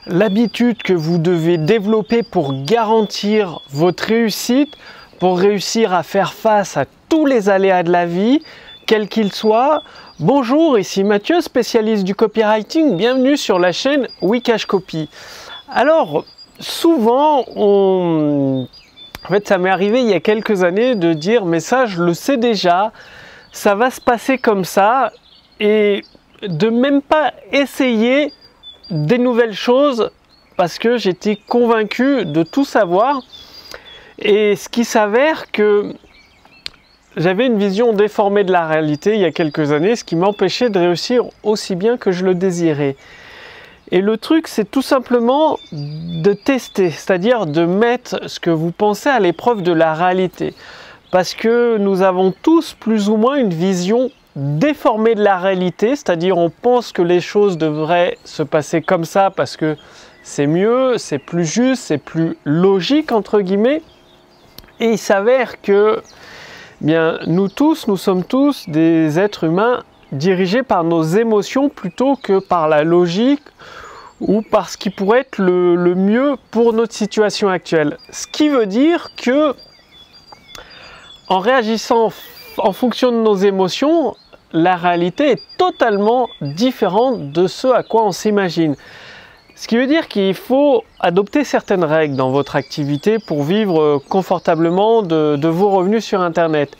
l'habitude que vous devez développer pour garantir votre réussite, pour réussir à faire face à tous les aléas de la vie, quels qu'ils soient. Bonjour, ici Mathieu, spécialiste du copywriting. Bienvenue sur la chaîne Wikash Copy. Alors, souvent, en fait, ça m'est arrivé il y a quelques années de dire « mais ça, je le sais déjà, ça va se passer comme ça » et de même pas essayer des nouvelles choses parce que j'étais convaincu de tout savoir. Et ce qui s'avère que j'avais une vision déformée de la réalité il y a quelques années, ce qui m'empêchait de réussir aussi bien que je le désirais. Et le truc, c'est tout simplement de tester, c'est-à-dire de mettre ce que vous pensez à l'épreuve de la réalité. Parce que nous avons tous plus ou moins une vision déformée de la réalité, c'est-à-dire on pense que les choses devraient se passer comme ça parce que c'est mieux, c'est plus juste, c'est plus logique entre guillemets. Et il s'avère que nous sommes tous des êtres humains dirigés par nos émotions plutôt que par la logique ou par ce qui pourrait être le mieux pour notre situation actuelle. Ce qui veut dire que en réagissant en fonction de nos émotions, la réalité est totalement différente de ce à quoi on s'imagine. Ce qui veut dire qu'il faut adopter certaines règles dans votre activité pour vivre confortablement de vos revenus sur Internet.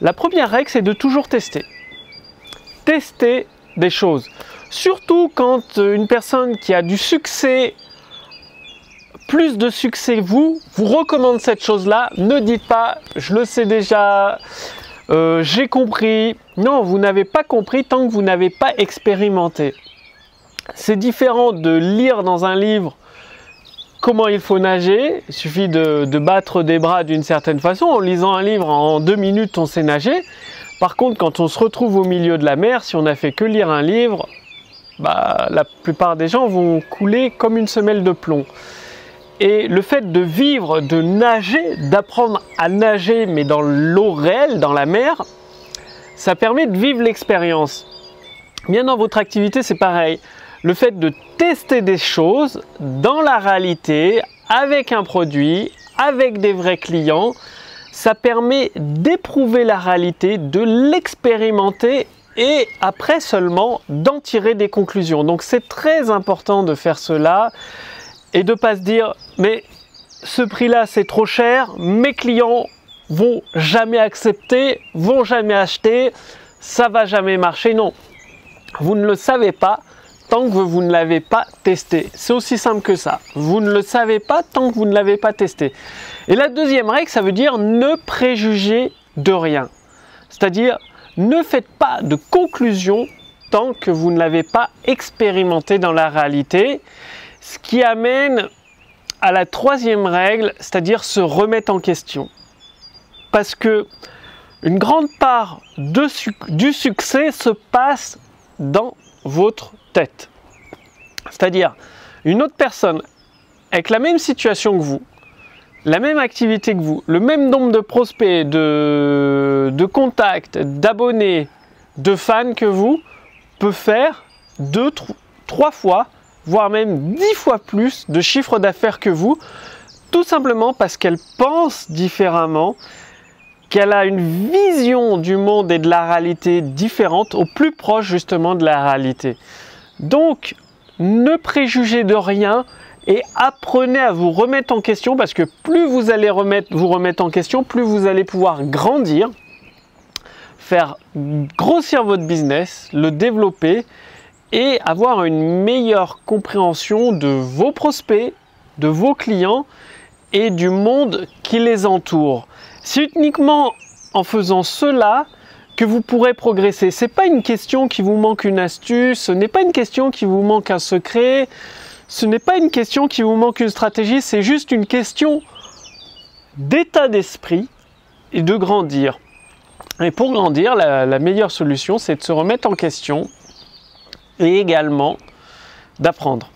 La première règle, c'est de toujours tester. Tester des choses. Surtout quand une personne qui a du succès, plus de succès que vous recommande cette chose-là, ne dites pas « je le sais déjà ». J'ai compris. Non, vous n'avez pas compris tant que vous n'avez pas expérimenté. C'est différent de lire dans un livre comment il faut nager. Il suffit de battre des bras d'une certaine façon. En lisant un livre, en 2 minutes, on sait nager. Par contre, quand on se retrouve au milieu de la mer, si on n'a fait que lire un livre, la plupart des gens vont couler comme une semelle de plomb. Et le fait de vivre, de nager, d'apprendre à nager, mais dans l'eau réelle, dans la mer, ça permet de vivre l'expérience. Bien dans votre activité, c'est pareil. Le fait de tester des choses dans la réalité, avec un produit, avec des vrais clients, ça permet d'éprouver la réalité, de l'expérimenter et après seulement d'en tirer des conclusions. Donc c'est très important de faire cela. Et de ne pas se dire, mais ce prix-là, c'est trop cher, mes clients vont jamais accepter, vont jamais acheter, ça va jamais marcher. Non, vous ne le savez pas tant que vous ne l'avez pas testé. C'est aussi simple que ça. Vous ne le savez pas tant que vous ne l'avez pas testé. Et la deuxième règle, ça veut dire ne préjuger de rien. C'est-à-dire, ne faites pas de conclusion tant que vous ne l'avez pas expérimenté dans la réalité. Ce qui amène à la troisième règle, c'est-à-dire se remettre en question. Parce que une grande part du succès se passe dans votre tête. C'est-à-dire une autre personne avec la même situation que vous, la même activité que vous, le même nombre de prospects, de contacts, d'abonnés, de fans que vous, peut faire 2, 3 fois voire même 10 fois plus de chiffre d'affaires que vous, tout simplement parce qu'elle pense différemment, qu'elle a une vision du monde et de la réalité différente, au plus proche justement de la réalité. Donc, ne préjugez de rien et apprenez à vous remettre en question, parce que plus vous allez vous remettre en question, plus vous allez pouvoir grandir, faire grossir votre business, le développer, et avoir une meilleure compréhension de vos prospects, de vos clients et du monde qui les entoure. C'est uniquement en faisant cela que vous pourrez progresser. Ce n'est pas une question qui vous manque une astuce, ce n'est pas une question qui vous manque un secret, ce n'est pas une question qui vous manque une stratégie, c'est juste une question d'état d'esprit et de grandir. Et pour grandir, la meilleure solution, c'est de se remettre en question et également d'apprendre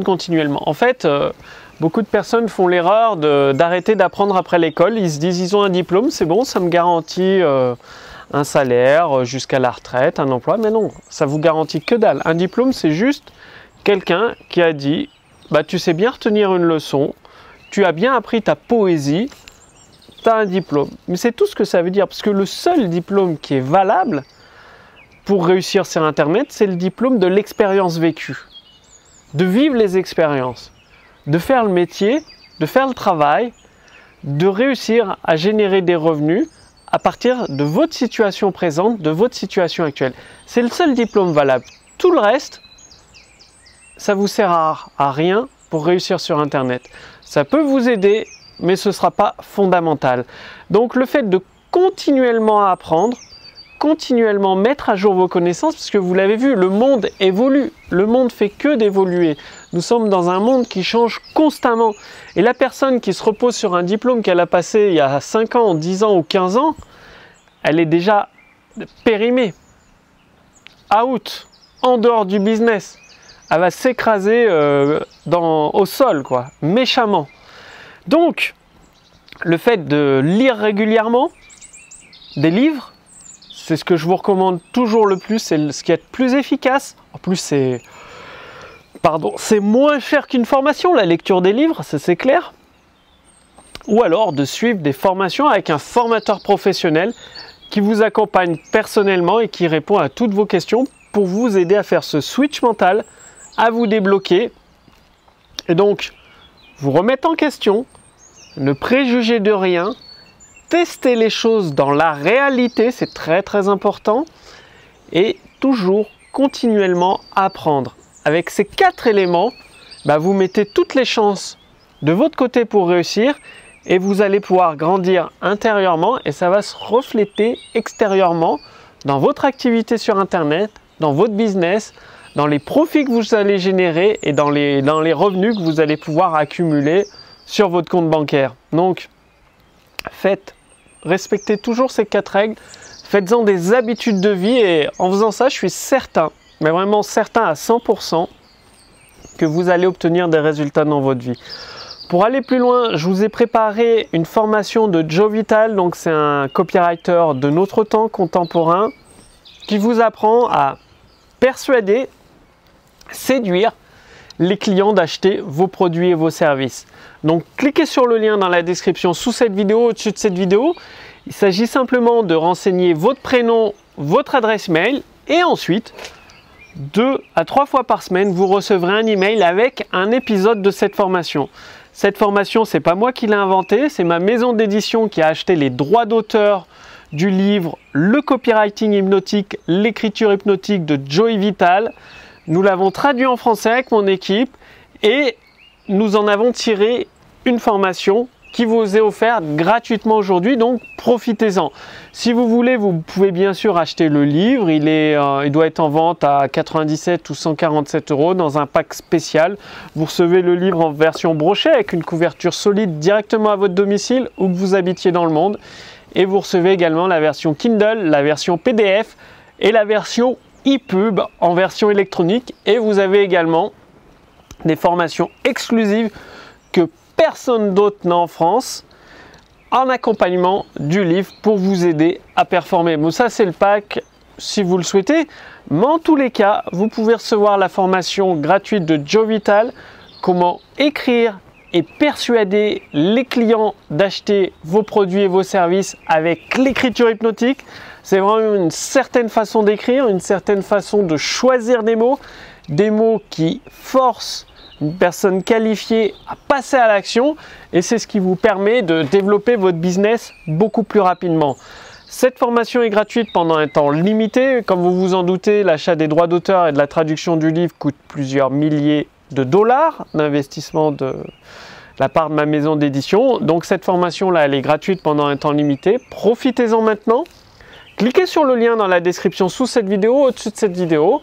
continuellement. En fait, beaucoup de personnes font l'erreur d'arrêter d'apprendre après l'école. Ils se disent ils ont un diplôme, c'est bon, ça me garantit un salaire jusqu'à la retraite, un emploi. Mais non, ça vous garantit que dalle. Un diplôme, c'est juste quelqu'un qui a dit bah, tu sais bien retenir une leçon, tu as bien appris ta poésie, tu as un diplôme. Mais c'est tout ce que ça veut dire, parce que le seul diplôme qui est valable pour réussir sur Internet, c'est le diplôme de l'expérience vécue. De vivre les expériences, de faire le métier, de faire le travail, de réussir à générer des revenus à partir de votre situation présente, de votre situation actuelle. C'est le seul diplôme valable. Tout le reste, ça vous sert à rien pour réussir sur Internet. Ça peut vous aider, mais ce ne sera pas fondamental. Donc le fait de continuellement apprendre, continuellement mettre à jour vos connaissances, parce que vous l'avez vu, le monde évolue, le monde fait que d'évoluer. Nous sommes dans un monde qui change constamment. Et la personne qui se repose sur un diplôme qu'elle a passé il y a 5 ans, 10 ans ou 15 ans, elle est déjà périmée, out, en dehors du business. Elle va s'écraser au sol, quoi, méchamment. Donc, le fait de lire régulièrement des livres, c'est ce que je vous recommande toujours le plus, c'est ce qui est le plus efficace. En plus, c'est moins cher qu'une formation, la lecture des livres, ça c'est clair. Ou alors de suivre des formations avec un formateur professionnel qui vous accompagne personnellement et qui répond à toutes vos questions pour vous aider à faire ce switch mental, à vous débloquer et donc vous remettre en question, ne préjuger de rien, tester les choses dans la réalité, c'est très très important, et toujours continuellement apprendre. Avec ces 4 éléments, vous mettez toutes les chances de votre côté pour réussir et vous allez pouvoir grandir intérieurement et ça va se refléter extérieurement dans votre activité sur Internet, dans votre business, dans les profits que vous allez générer et dans les revenus que vous allez pouvoir accumuler sur votre compte bancaire. Donc, respectez toujours ces 4 règles, faites-en des habitudes de vie et en faisant ça, je suis certain, mais vraiment certain à 100% que vous allez obtenir des résultats dans votre vie. Pour aller plus loin, je vous ai préparé une formation de Joe Vital, donc c'est un copywriter de notre temps contemporain qui vous apprend à persuader, séduire les clients d'acheter vos produits et vos services. Donc cliquez sur le lien dans la description sous cette vidéo, au-dessus de cette vidéo. Il s'agit simplement de renseigner votre prénom, votre adresse mail et ensuite 2 à 3 fois par semaine, vous recevrez un email avec un épisode de cette formation. Cette formation, c'est pas moi qui l'ai inventée, c'est ma maison d'édition qui a acheté les droits d'auteur du livre Le copywriting hypnotique, l'écriture hypnotique de Joe Vital. Nous l'avons traduit en français avec mon équipe et nous en avons tiré une formation qui vous est offerte gratuitement aujourd'hui, donc profitez-en. Si vous voulez, vous pouvez bien sûr acheter le livre, il doit être en vente à 97 ou 147 € dans un pack spécial. Vous recevez le livre en version brochée avec une couverture solide directement à votre domicile où que vous habitiez dans le monde. Et vous recevez également la version Kindle, la version PDF et la version e-pub en version électronique. Et vous avez également des formations exclusives que personne d'autre n'a en France en accompagnement du livre pour vous aider à performer. Bon, ça c'est le pack si vous le souhaitez, mais en tous les cas, vous pouvez recevoir la formation gratuite de Joe Vital, comment écrire et persuader les clients d'acheter vos produits et vos services avec l'écriture hypnotique. C'est vraiment une certaine façon d'écrire, une certaine façon de choisir des mots qui forcent une personne qualifiée à passer à l'action et c'est ce qui vous permet de développer votre business beaucoup plus rapidement. Cette formation est gratuite pendant un temps limité. Comme vous vous en doutez, l'achat des droits d'auteur et de la traduction du livre coûte plusieurs milliers de dollars d'investissement de la part de ma maison d'édition. Donc cette formation-là, elle est gratuite pendant un temps limité. Profitez-en maintenant. Cliquez sur le lien dans la description sous cette vidéo, au-dessus de cette vidéo.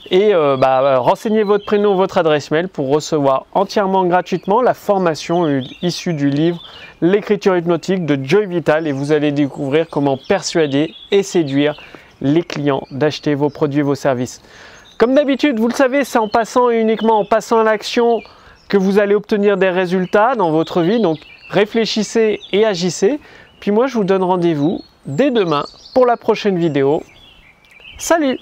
Et renseignez votre prénom, votre adresse mail pour recevoir entièrement gratuitement la formation issue du livre L'écriture hypnotique de Joe Vital et vous allez découvrir comment persuader et séduire les clients d'acheter vos produits et vos services. Comme d'habitude, vous le savez, c'est en passant et uniquement en passant à l'action que vous allez obtenir des résultats dans votre vie. Donc réfléchissez et agissez. Puis moi, je vous donne rendez-vous dès demain pour la prochaine vidéo. Salut!